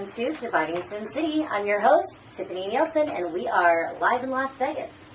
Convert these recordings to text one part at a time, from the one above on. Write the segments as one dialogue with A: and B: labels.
A: welcome to Surviving Sin City. I'm your host, Tiffany Nielsen, and we are live in Las Vegas.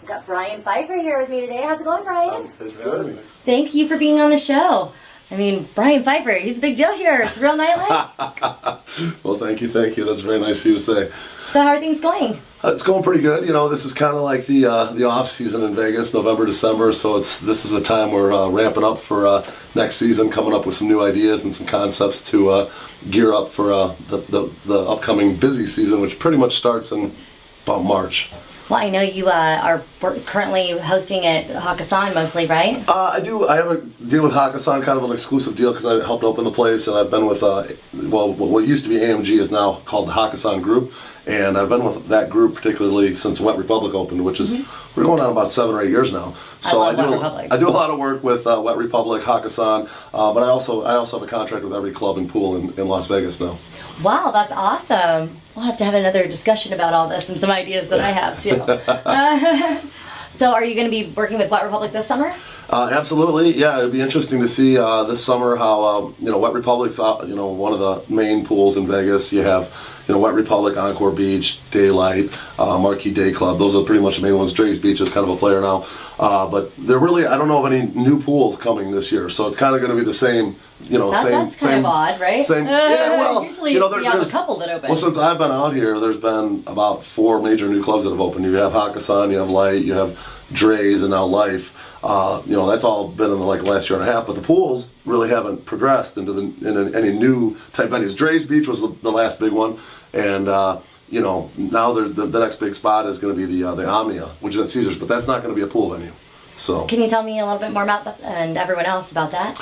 A: I've got Brian Pfeiffer here with me today. How's it going, Brian?
B: It's good.
A: Thank you for being on the show. I mean, Brian Pfeiffer, he's a big deal here. Surrealnightlife.
B: Well, thank you. That's very nice of you to say.
A: So how are things going?
B: It's going pretty good. You know, this is kind of like the off season in Vegas, November, December. So this is a time we're ramping up for next season, coming up with some new ideas and some concepts to gear up for the upcoming busy season, which pretty much starts in about March.
A: Well, I know you are currently hosting at Hakkasan mostly, right?
B: I do. I have a deal with Hakkasan, kind of an exclusive deal, because I helped open the place, and I've been with, well, what used to be AMG is now called the Hakkasan Group, and I've been with that group particularly since Wet Republic opened, which is, we're going on about 7 or 8 years now. So I do a lot of work with Wet Republic, Hakkasan, but I also have a contract with every club and pool in Las Vegas now.
A: Wow, that's awesome. We'll have to have another discussion about all this and some ideas that I have too. So are you going to be working with Wet Republic this summer?
B: Absolutely, yeah. It'd be interesting to see this summer how Wet Republic's one of the main pools in Vegas. You have Wet Republic, Encore Beach, Daylight, Marquee Day Club. Those are pretty much the main ones. Dre's Beach is kind of a player now, but they're really, I don't know of any new pools coming this year. So it's kind of going to be the same.
A: That's kind of odd, right?
B: Same, yeah, well,
A: usually you have a couple that open.
B: Well, since I've been out here, there's been about 4 major new clubs that have opened. You have Hakkasan, you have Light, you have Dre's, and now Life. That's all been in the last year and a half, but the pools really haven't progressed into any new type venues. Dre's Beach was the last big one, and now the next big spot is going to be the Omnia, which is at Caesars, but that's not going to be a pool venue. So
A: can you tell me a little bit more about that and everyone else about that?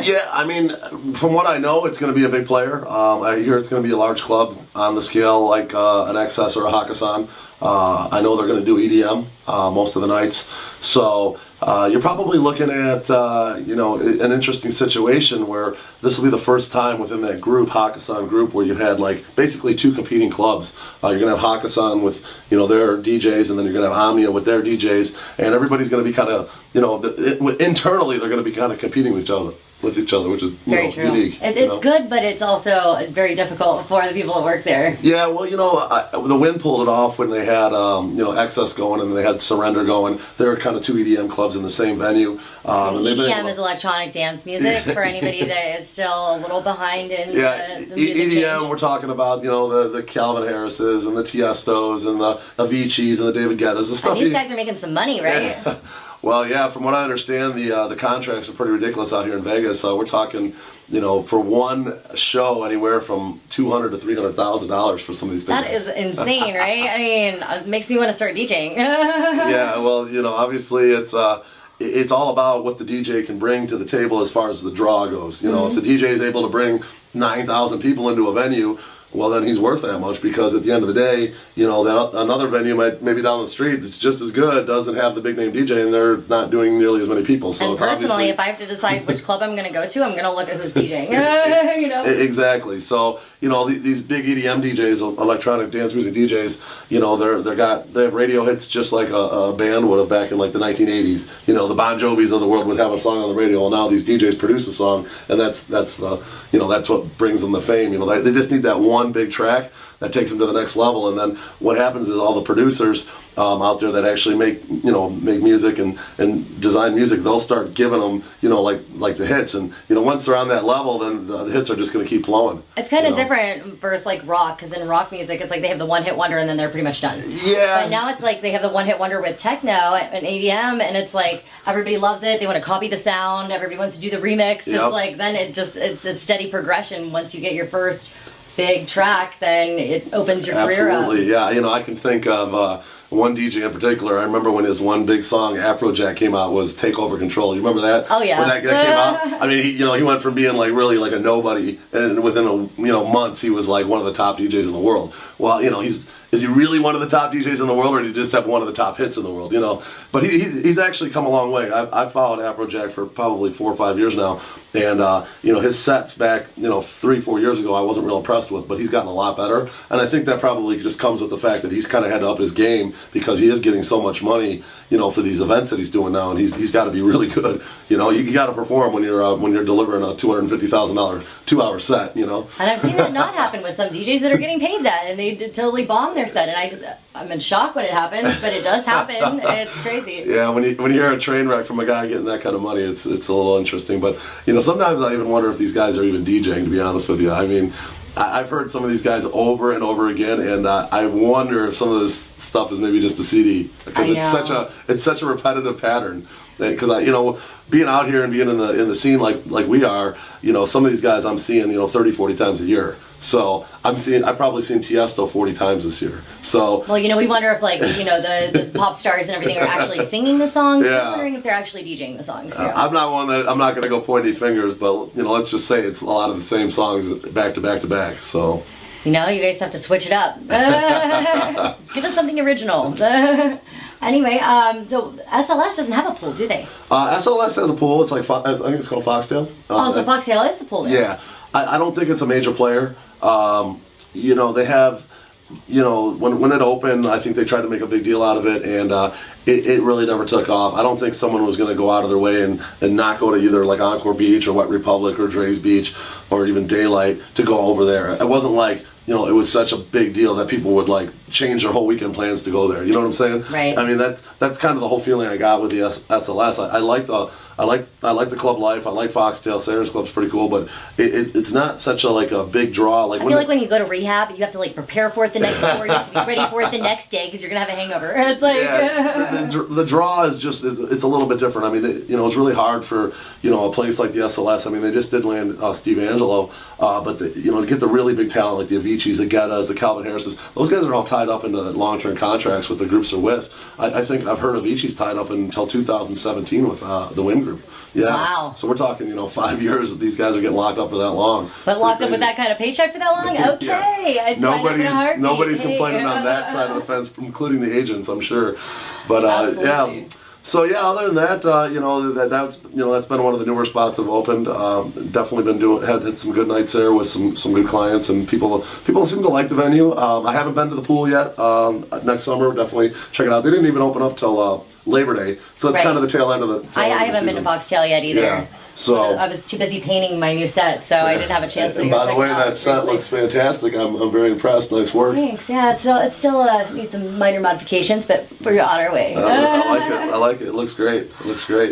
B: Yeah, I mean, from what I know, it's going to be a big player. I hear it's going to be a large club on the scale like an XS or a Hakkasan. I know they're going to do EDM most of the nights. So you're probably looking at an interesting situation where this will be the first time within that group, Hakkasan group, where you had basically 2 competing clubs. You're going to have Hakkasan with their DJs, and then you're going to have Omnia with their DJs, and everybody's going to be kind of internally they're going to be kind of competing with each other, which is
A: very true.
B: Unique.
A: It's good, but it's also very difficult for the people that work there.
B: Yeah, well, the Wind pulled it off when they had XS going and they had Surrender going. They were kind of 2 EDM clubs in the same venue.
A: EDM is electronic dance music for anybody that is still a little behind in the music
B: EDM.
A: change.
B: We're talking about the Calvin Harrises and the Tiestos and the Aviciis and the David Guettas. The stuff.
A: These guys are making some money, right?
B: Yeah. Well, yeah, from what I understand, the contracts are pretty ridiculous out here in Vegas. We're talking, for one show, anywhere from $200,000 to $300,000 for some of these big
A: That
B: guys.
A: is insane, right? I mean, it makes me want to start DJing.
B: Yeah, well, obviously it's all about what the DJ can bring to the table as far as the draw goes. If the DJ is able to bring 9,000 people into a venue, well, then he's worth that much, because at the end of the day, that another venue maybe down the street that's just as good doesn't have the big name DJ, and they're not doing nearly as many people. So
A: and personally, if I have to decide which club I'm going to go to, I'm going to look at who's DJing.
B: Exactly. So these big EDM DJs, electronic dance music DJs, they have radio hits just like a band would have back in the 1980s. The Bon Jovis of the world would have a song on the radio. Well, now these DJs produce a song, and that's what brings them the fame. They just need that one big track that takes them to the next level, and then what happens is all the producers out there that actually make music and design music, they'll start giving them like the hits, and once they're on that level, then the hits are just going to keep flowing.
A: It's kind of different versus rock, because in rock music it's they have the one-hit wonder and then they're pretty much done.
B: Yeah.
A: But now it's they have the one-hit wonder with techno and EDM, and it's everybody loves it. They want to copy the sound. Everybody wants to do the remix.
B: Yep.
A: It's then it's steady progression. Once you get your first big track, then it opens your career up.
B: Absolutely, yeah. I can think of one DJ in particular. I remember when his one big song, Afrojack, came out, was "Take Over Control." You remember that?
A: Oh yeah.
B: When that came out, I mean, he went from being really a nobody, and within months he was one of the top DJs in the world. Well, it's is he really one of the top DJs in the world, or did he just have one of the top hits in the world? You know, but he's actually come a long way. I've followed Afrojack for probably 4 or 5 years now, and you know, his sets back 3-4 years ago I wasn't real impressed with, but he's gotten a lot better, and I think that probably just comes with the fact that he's kind of had to up his game because he is getting so much money, you know, for these events that he's doing now, and he's got to be really good. You know, you got to perform when you're delivering a $250,000 2-hour set. You know,
A: and I've seen that not happen with some DJs that are getting paid that, and they totally bomb their set, and I'm in shock when it happens, but it does happen. It's crazy.
B: Yeah, when you hear a train wreck from a guy getting that kind of money, it's a little interesting. But you know, sometimes I even wonder if these guys are even DJing. To be honest with you, I mean, I've heard some of these guys over and over again, and I wonder if some of this stuff is maybe just a CD, because it's such a repetitive pattern. Because you know, being out here and being in the scene like we are, you know, some of these guys I'm seeing 30-40 times a year. So I've probably seen Tiesto 40 times this year. So
A: well, you know, we wonder if the pop stars and everything are actually singing the songs.
B: Yeah.
A: We're wondering if they're actually DJing the songs too.
B: I'm not going to go pointy fingers, but you know, let's just say it's a lot of the same songs back to back to back. So
A: you know, you guys have to switch it up. Give us something original. Anyway, so SLS doesn't have a pool, do they?
B: SLS has a pool. It's like I think it's called Foxtail.
A: So Foxtail is a pool there.
B: Yeah, I don't think it's a major player. You know, they have, you know, when it opened, I think they tried to make a big deal out of it, and it really never took off. I don't think someone was going to go out of their way and not go to either like Encore Beach or Wet Republic or Dre's Beach or even Daylight to go over there. It wasn't like, you know, it was such a big deal that people would like change their whole weekend plans to go there. You know what I'm saying?
A: Right.
B: I mean, that's kind of the whole feeling I got with the SLS. I like the club life. I like Foxtail. Sarah's Club's pretty cool, but it's not such a big draw.
A: I feel like when you go to rehab, you have to like prepare for it the night before. You have to be ready for it the next day because you're gonna have a hangover. It's like
B: the draw is just it's a little bit different. I mean, you know, it's really hard for a place like the SLS. I mean, they just did land Steve Angelo, but to get the really big talent like the Aviciis, the Guettas, the Calvin Harrises, those guys are all tied up into long-term contracts with the groups they're with. I think I've heard Avicii's tied up until 2017 with the Wim Group. Yeah.
A: Wow.
B: So we're talking, 5 years that these guys are getting locked up for that long.
A: But locked up with that kind of paycheck for that long? Okay.
B: Yeah. Nobody's complaining on that side of the fence, including the agents, I'm sure. But yeah. So yeah, other than that, that's been one of the newer spots that have opened. Definitely been had some good nights there with some good clients, and people seem to like the venue. I haven't been to the pool yet. Next summer, definitely check it out. They didn't even open up till Labor Day, so that's kind of the tail end of the.
A: I haven't been to Foxtail yet either.
B: Yeah. So
A: I was too busy painting my new set, so I didn't have a chance to
B: and
A: go
B: by the
A: check
B: way,
A: it out.
B: that set looks fantastic. I'm very impressed. Nice work.
A: Thanks. Yeah, it still needs some minor modifications, but we're on our way.
B: I like it. It looks great.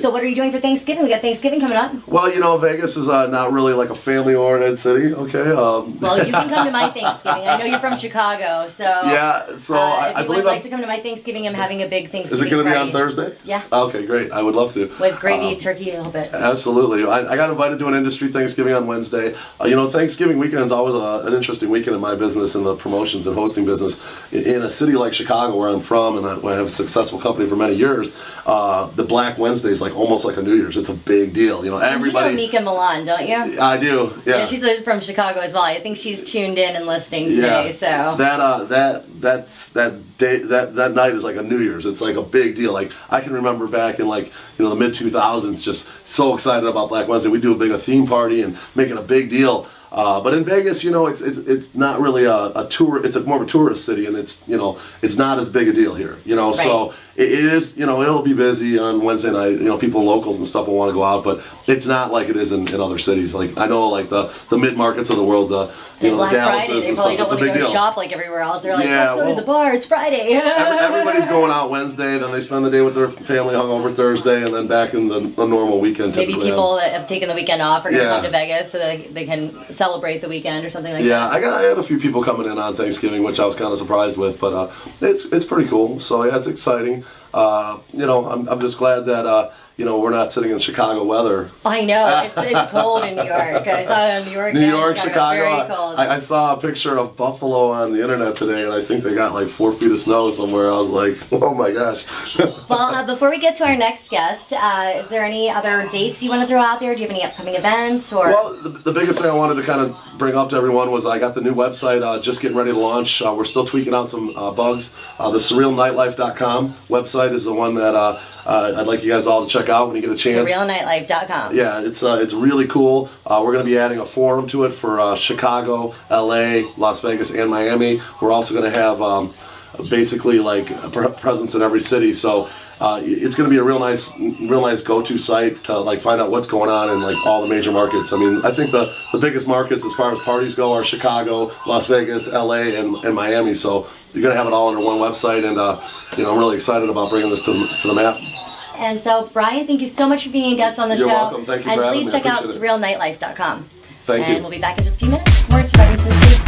A: So what are you doing for Thanksgiving? We got Thanksgiving coming up.
B: Well, Vegas is not really like a family-oriented city. Okay.
A: Well, you can come to my Thanksgiving. I know you're from Chicago, so
B: yeah. So
A: I
B: believe
A: would like to come to my Thanksgiving. I'm having a big Thanksgiving.
B: Is it going to be
A: party
B: on Thursday?
A: Yeah.
B: Okay, great. I would love to.
A: With gravy, turkey, a little bit.
B: Absolutely. I got invited to an industry Thanksgiving on Wednesday. Thanksgiving weekend is always an interesting weekend in my business, in the promotions and hosting business. In a city like Chicago, where I'm from, and I have a successful company for many years, the Black Wednesday is like almost like a New Year's. It's a big deal. Everybody.
A: You know Mika Milan, don't you?
B: I do. Yeah.
A: Yeah, she's from Chicago as well. I think she's tuned in and listening today. So that night is like a New Year's. It's like a big deal. Like I can remember back in the mid 2000s, just so excited about Black Wednesday. We do a theme party and making a big deal. But in Vegas, it's not really a tour. It's more of a tourist city, and it's not as big a deal here. Right.
B: So it is. It'll be busy on Wednesday night. People locals and stuff will want to go out, but it's not like it is in other cities. Like I know, like the mid markets of the world, the
A: Black
B: Dallases
A: Friday, they
B: and
A: probably
B: stuff.
A: don't
B: It's a
A: want to
B: big
A: go
B: deal.
A: shop like everywhere else. They're like, let's go to the bar. It's Friday.
B: Everybody's going out Wednesday, then they spend the day with their family hungover Thursday, and then back in the normal weekend.
A: Maybe people that have taken the weekend off are going to
B: Yeah.
A: come to Vegas so that they can celebrate the weekend or something like that.
B: Yeah, I had a few people coming in on Thanksgiving, which I was kind of surprised with, but it's pretty cool. So yeah, it's exciting. you know, I'm just glad that you know, we're not sitting in Chicago weather.
C: I know, it's cold in New York. I saw New York.
B: New York, Chicago.
C: Very cold.
B: I saw a picture of Buffalo on the internet today, and I think they got like 4 feet of snow somewhere. I was like, oh my gosh.
C: Well, before we get to our next guest, is there any other dates you want to throw out there? Do you have any upcoming events? Or?
B: Well, the biggest thing I wanted to kind of bring up to everyone was I got the new website just getting ready to launch. We're still tweaking out some bugs. The Surrealnightlife.com website is the one that I'd like you guys all to check out when you get a chance.
C: Surrealnightlife.com.
B: Yeah, it's really cool. We're going to be adding a forum to it for Chicago, LA, Las Vegas, and Miami. We're also going to have basically like a presence in every city. So it's going to be a real nice go-to site to like find out what's going on in like all the major markets. I mean, I think the biggest markets as far as parties go are Chicago, Las Vegas, LA, and Miami. So you're going to have it all under one website, and you know, I'm really excited about bringing this to the map.
C: And so, Brian, thank you so much for being a guest on the show.
B: You're welcome. Thank you for having me.
C: And please check out surrealnightlife.com.
B: Thank you.
C: And we'll be back in just a few minutes. More Surviving Sensation.